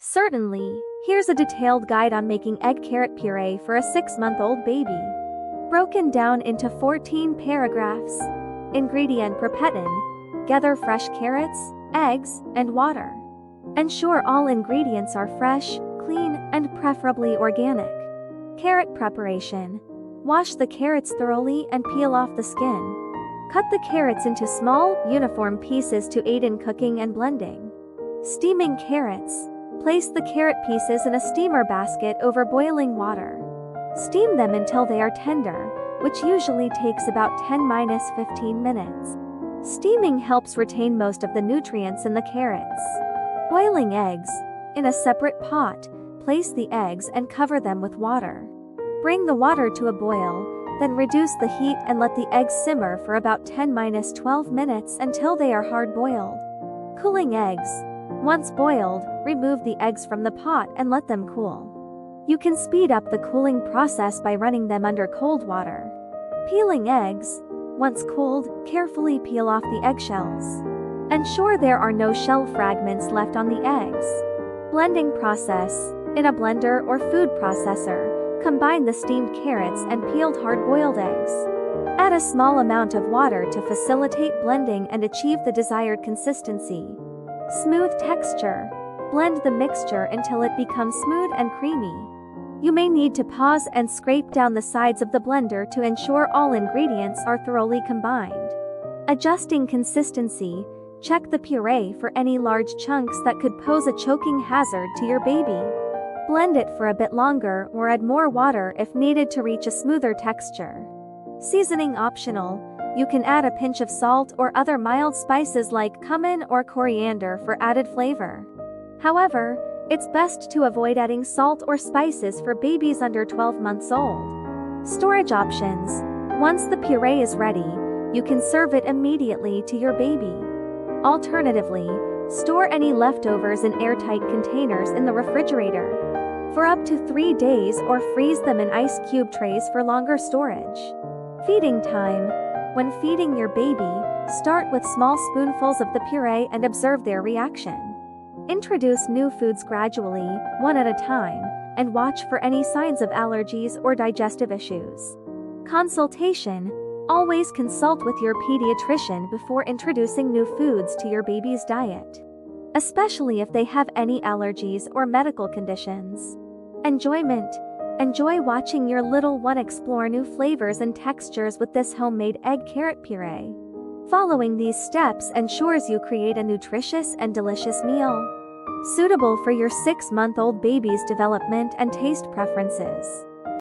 Certainly, here's a detailed guide on making egg carrot puree for a 6-month-old baby. Broken down into 14 paragraphs. Ingredient per peton: gather fresh carrots, eggs, and water. Ensure all ingredients are fresh, clean, and preferably organic. Carrot preparation: wash the carrots thoroughly and peel off the skin. Cut the carrots into small, uniform pieces to aid in cooking and blending. Steaming carrots: place the carrot pieces in a steamer basket over boiling water. Steam them until they are tender, which usually takes about 10–15 minutes. Steaming helps retain most of the nutrients in the carrots. Boiling eggs: in a separate pot, place the eggs and cover them with water. Bring the water to a boil, then reduce the heat and let the eggs simmer for about 10–12 minutes until they are hard-boiled. Cooling eggs: once boiled, remove the eggs from the pot and let them cool. You can speed up the cooling process by running them under cold water. Peeling eggs: once cooled, carefully peel off the eggshells. Ensure there are no shell fragments left on the eggs. Blending process: in a blender or food processor, combine the steamed carrots and peeled hard-boiled eggs. Add a small amount of water to facilitate blending and achieve the desired consistency. Smooth texture: blend the mixture until it becomes smooth and creamy. You may need to pause and scrape down the sides of the blender to ensure all ingredients are thoroughly combined. Adjusting consistency: check the puree for any large chunks that could pose a choking hazard to your baby. Blend it for a bit longer or add more water if needed to reach a smoother texture. Seasoning optional: you can add a pinch of salt or other mild spices like cumin or coriander for added flavor. However, it's best to avoid adding salt or spices for babies under 12 months old. Storage options: once the puree is ready, you can serve it immediately to your baby. Alternatively, store any leftovers in airtight containers in the refrigerator for up to 3 days or freeze them in ice cube trays for longer storage. Feeding time: when feeding your baby, start with small spoonfuls of the puree and observe their reaction. Introduce new foods gradually, one at a time, and watch for any signs of allergies or digestive issues. Consultation: always consult with your pediatrician before introducing new foods to your baby's diet, especially if they have any allergies or medical conditions. Enjoyment: enjoy watching your little one explore new flavors and textures with this homemade egg carrot puree. Following these steps ensures you create a nutritious and delicious meal, suitable for your 6-month-old baby's development and taste preferences.